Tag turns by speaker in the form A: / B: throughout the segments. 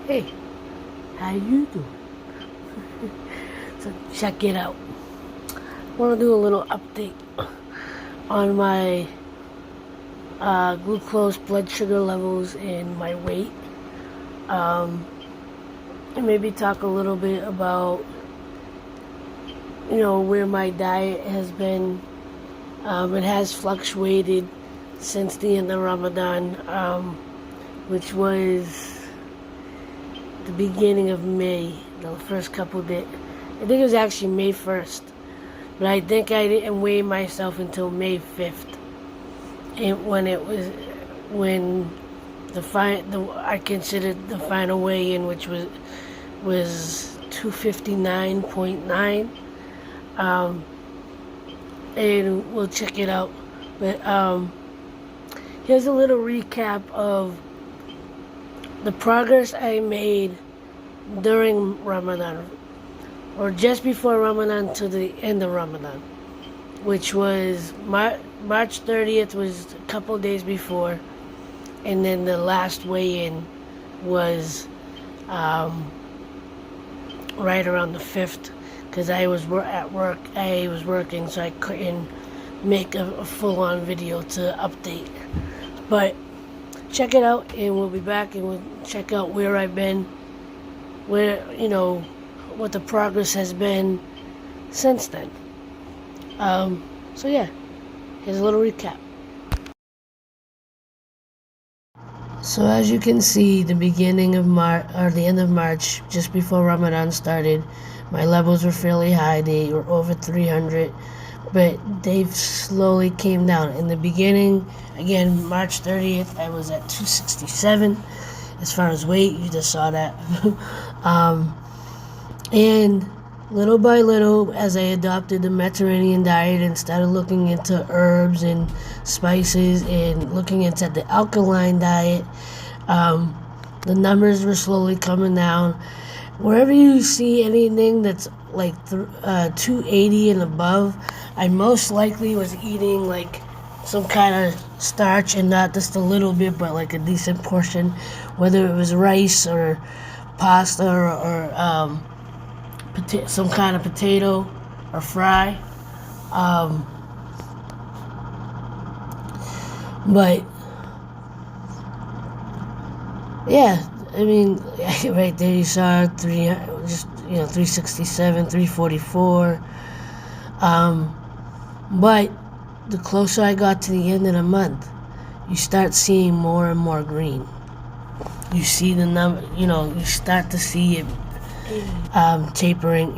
A: Hey, how you doing? So check it out. I want to do a little update on my glucose, blood sugar levels, and my weight. And maybe talk a little bit about, where my diet has been. It has fluctuated since the end of Ramadan, which was the beginning of May, the first couple days. I think it was actually May 1st, but I think I didn't weigh myself until May 5th. And when I considered the final weigh-in, which was 259.9. And we'll check it out. But here's a little recap of the progress I made during Ramadan, or just before Ramadan to the end of Ramadan, which was March 30th was a couple days before, and then the last weigh-in was right around the 5th, because I was at work. I was working, so I couldn't make a full-on video to update. But check it out, and we'll be back, and we'll check out where I've been, what the progress has been since then. So yeah, here's a little recap. So as you can see, the beginning of March, or the end of March, just before Ramadan started, my levels were fairly high. They were over 300, but they've slowly came down. In the beginning, again, March 30th, I was at 267 as far as weight. You just saw that. And little by little, as I adopted the Mediterranean diet and started looking into herbs and spices and looking into the alkaline diet, the numbers were slowly coming down. Wherever you see anything that's like 280 and above, I most likely was eating like some kind of starch, and not just a little bit, but like a decent portion, whether it was rice or pasta or some kind of potato or fry. But yeah, I mean, right there you saw 367, 344. But the closer I got to the end of the month, you start seeing more and more green. You see the number, you start to see it tapering,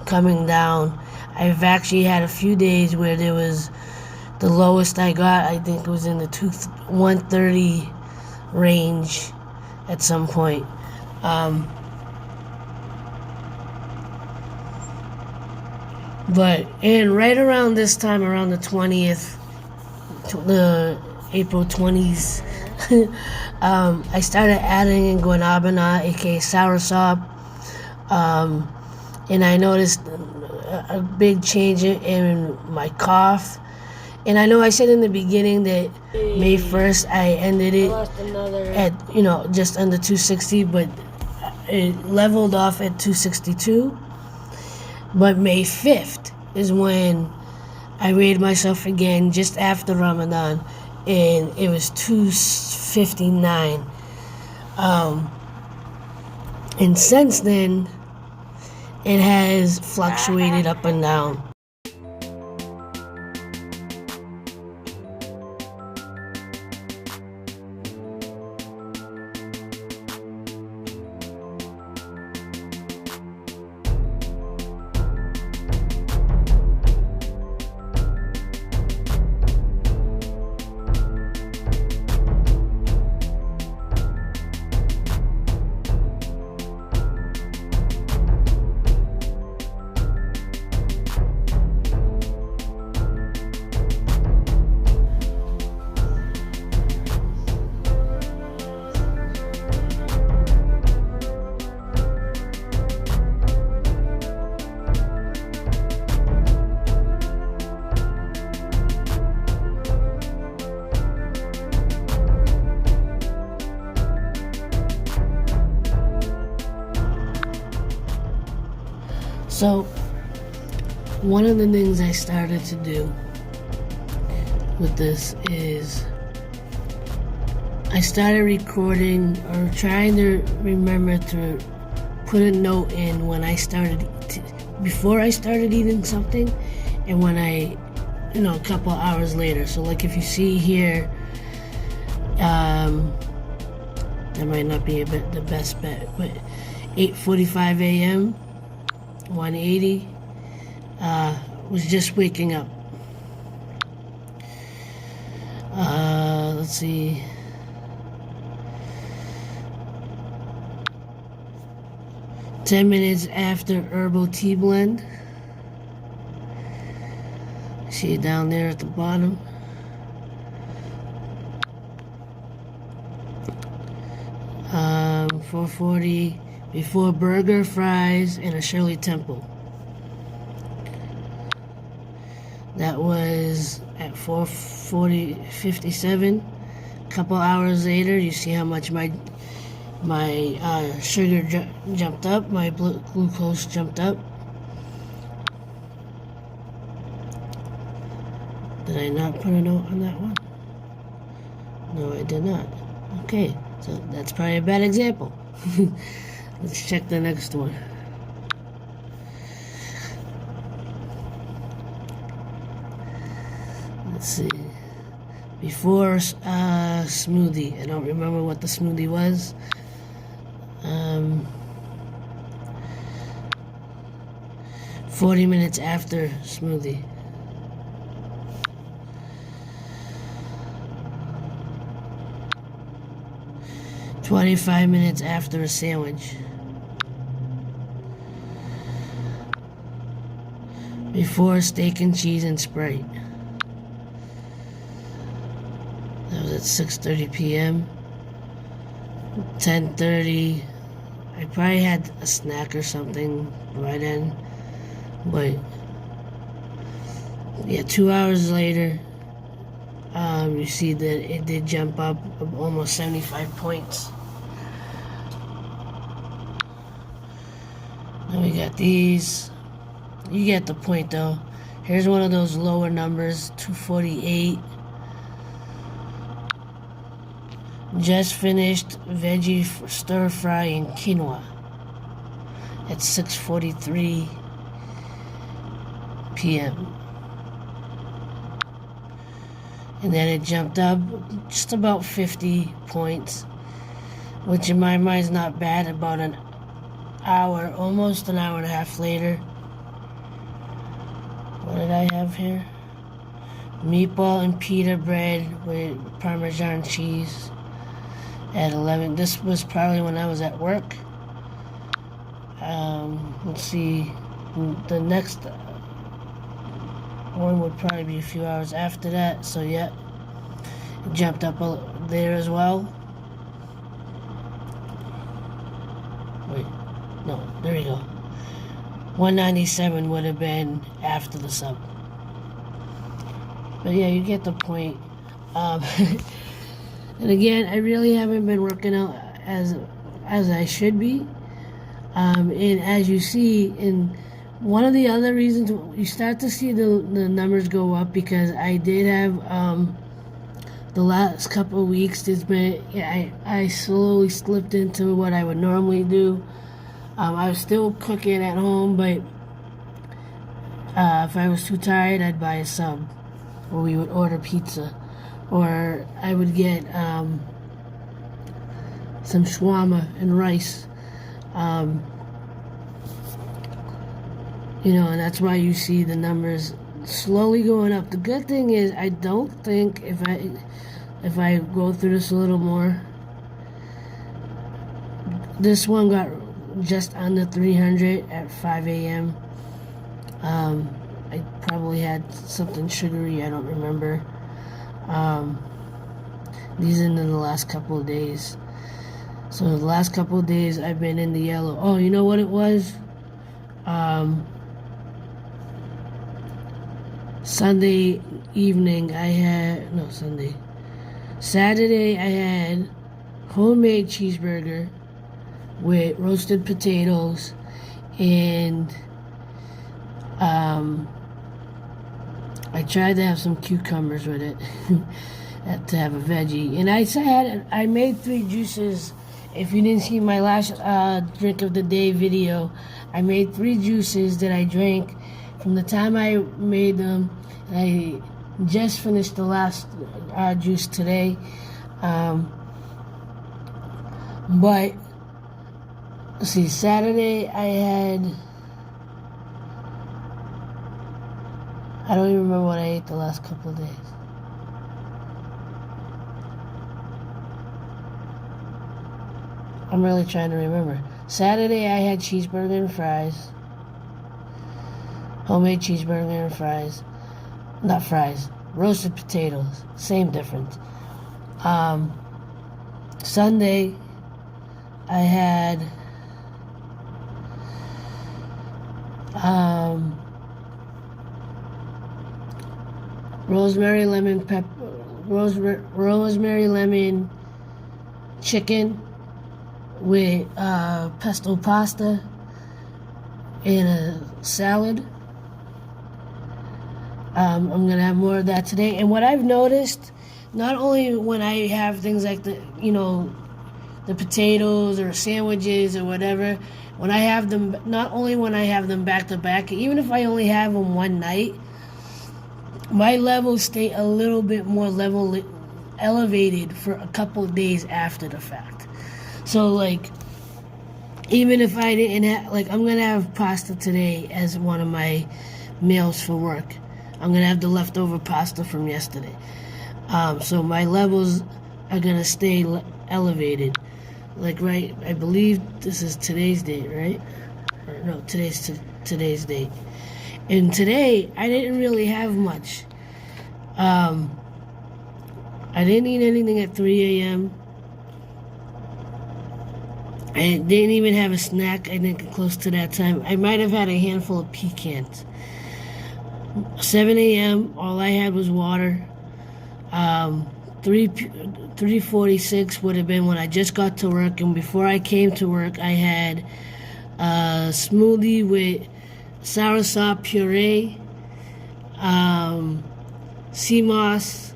A: coming down. I've actually had a few days where there was the lowest I got, I think it was in the 130 range at some point. And right around this time, around the 20th, the April 20s, I started adding in guanabana, aka soursop, and I noticed a big change in my cough. And I know I said in the beginning that May 1st I ended it at, just under 260, but it leveled off at 262. But May 5th is when I weighed myself again just after Ramadan, and it was 259. And since then, it has fluctuated up and down. So, one of the things I started to do with this is I started recording or trying to remember to put a note in when I started, before I started eating something, and when I, a couple hours later. So like if you see here, that might not be the best bet, but 8:45 a.m., 180, was just waking up. Let's see. Ten minutes after herbal tea blend. See it down there at the bottom. Um, 4:40 before burger, fries, and a Shirley Temple. That was at 4:57. A couple hours later, you see how much my sugar jumped up, my glucose jumped up. Did I not put a note on that one? No, I did not. Okay, so that's probably a bad example. Let's check the next one. Let's see. Before smoothie. I don't remember what the smoothie was. 40 minutes after smoothie. "25 minutes after a sandwich. Before steak and cheese and Sprite. That was at 6:30 p.m. 10:30. I probably had a snack or something by then. But yeah, 2 hours later, you see that it did jump up almost 75 points. Then we got these. You get the point though. Here's one of those lower numbers, 248. Just finished veggie stir fry and quinoa at 6:43 p.m. And then it jumped up just about 50 points, which in my mind is not bad. About an hour, almost an hour and a half later. What did I have here? Meatball and pita bread with Parmesan cheese at 11. This was probably when I was at work. Let's see. The next one would probably be a few hours after that. So yeah, it jumped up there as well. Wait, no, there you go. 197 would have been after the sub. But yeah, you get the point. And again, I really haven't been working out as I should be. And as you see, in one of the other reasons you start to see the numbers go up, because I did have the last couple of weeks. There's been I slowly slipped into what I would normally do. I was still cooking at home, but if I was too tired, I'd buy a sub, or we would order pizza, or I would get some shawarma and rice. And that's why you see the numbers slowly going up. The good thing is, I don't think if I go through this a little more, this one got just under 300 at 5 a.m. I probably had something sugary, I don't remember. These are in the last couple of days. So the last couple of days I've been in the yellow. Oh, you know what it was? Sunday evening Saturday I had homemade cheeseburger with roasted potatoes and I tried to have some cucumbers with it to have a veggie. And I made 3 juices. If you didn't see my last drink of the day video, I made 3 juices that I drank from the time I made them. I just finished the last juice today. But let's see, Saturday I don't even remember what I ate the last couple of days. I'm really trying to remember. Saturday I had cheeseburger and fries. Homemade cheeseburger and fries. Not fries. Roasted potatoes. Same difference. Sunday I had rosemary lemon chicken with pesto pasta and a salad. I'm gonna have more of that today. And what I've noticed, not only when I have things like the potatoes or sandwiches or whatever, when I have them, not only when I have them back to back, even if I only have them one night, my levels stay a little bit more elevated for a couple of days after the fact. So like, even if I didn't have, like, I'm gonna have pasta today as one of my meals for work. I'm gonna have the leftover pasta from yesterday. So my levels are gonna stay elevated. Like, right, I believe this is today's date, right? Or no, today's date. And today, I didn't really have much. I didn't eat anything at 3 a.m. I didn't even have a snack, I think, close to that time. I might have had a handful of pecans. 7 a.m., all I had was water. 3:46 would have been when I just got to work, and before I came to work, I had a smoothie with soursop puree, sea moss,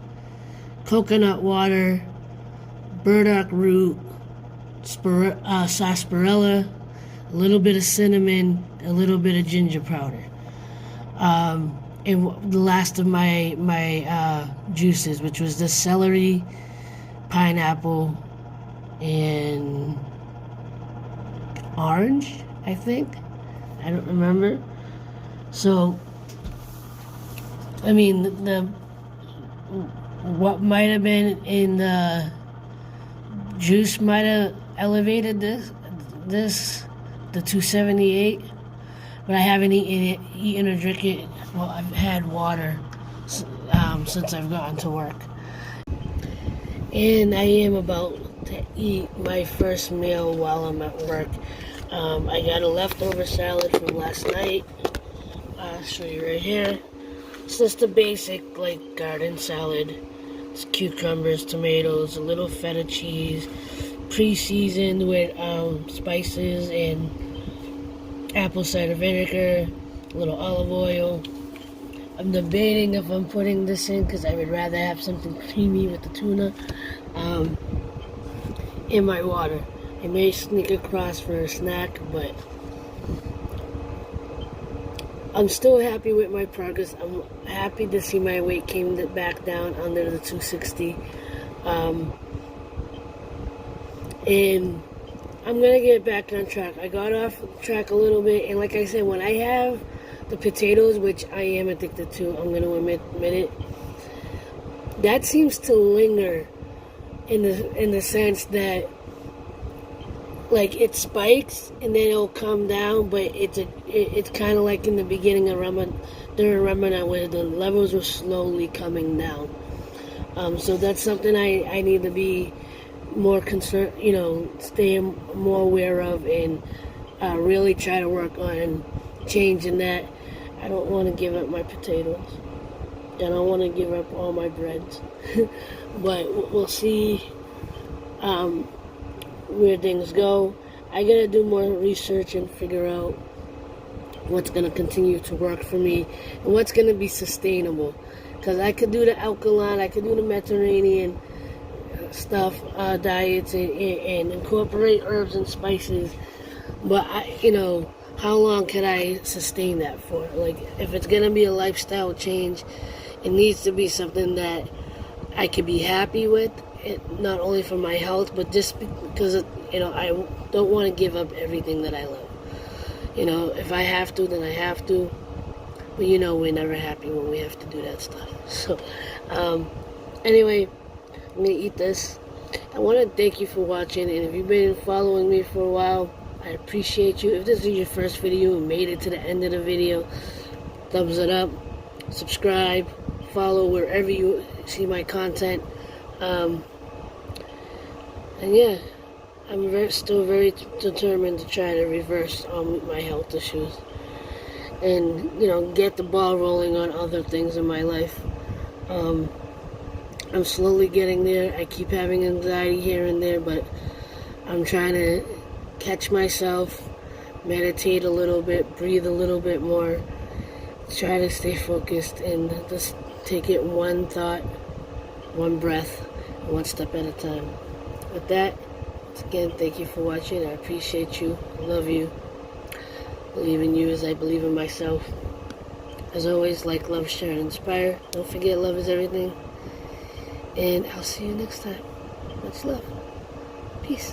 A: coconut water, burdock root, sarsaparilla, a little bit of cinnamon, a little bit of ginger powder. And the last of my juices, which was the celery, pineapple, and orange, I think. I don't remember. So, I mean, what might have been in the juice might have elevated the 278, but I haven't eaten or drink it. Well, I've had water since I've gotten to work. And I am about to eat my first meal while I'm at work. I got a leftover salad from last night. I'll show you right here. It's just a basic, like, garden salad. It's cucumbers, tomatoes, a little feta cheese, pre-seasoned with spices and apple cider vinegar, a little olive oil. I'm debating if I'm putting this in because I would rather have something creamy with the tuna in my water. I may sneak across for a snack, but I'm still happy with my progress. I'm happy to see my weight came back down under the 260. And I'm going to get back on track. I got off track a little bit, and like I said, when I have the potatoes, which I am addicted to, I'm going to admit it, that seems to linger in the sense that, like, it spikes and then it'll come down, but it's kind of like in the beginning of during Ramadan, where the levels were slowly coming down. So that's something I need to be more concerned, stay more aware of, and really try to work on changing that. I don't want to give up my potatoes. I don't want to give up all my breads. But we'll see where things go. I gotta do more research and figure out what's going to continue to work for me, and what's going to be sustainable. Because I could do the alkaline, I could do the Mediterranean stuff, diets, and incorporate herbs and spices, but how long can I sustain that for? Like, if it's going to be a lifestyle change, it needs to be something that I could be happy with, not only for my health, but just because, I don't want to give up everything that I love. If I have to, then I have to. But we're never happy when we have to do that stuff. So, anyway, I'm going to eat this. I want to thank you for watching, and if you've been following me for a while, I appreciate you. If this is your first video and made it to the end of the video, thumbs it up, subscribe, follow wherever you see my content. And yeah, I'm still very determined to try to reverse my health issues, and get the ball rolling on other things in my life. I'm slowly getting there. I keep having anxiety here and there, but I'm trying to catch myself, meditate a little bit, breathe a little bit more, try to stay focused, and just take it one thought, one breath, one step at a time. With that, once again, thank you for watching. I appreciate you. I love you. Believe in you as I believe in myself. As always, like, love, share, and inspire. Don't forget, love is everything. And I'll see you next time. Much love. Peace.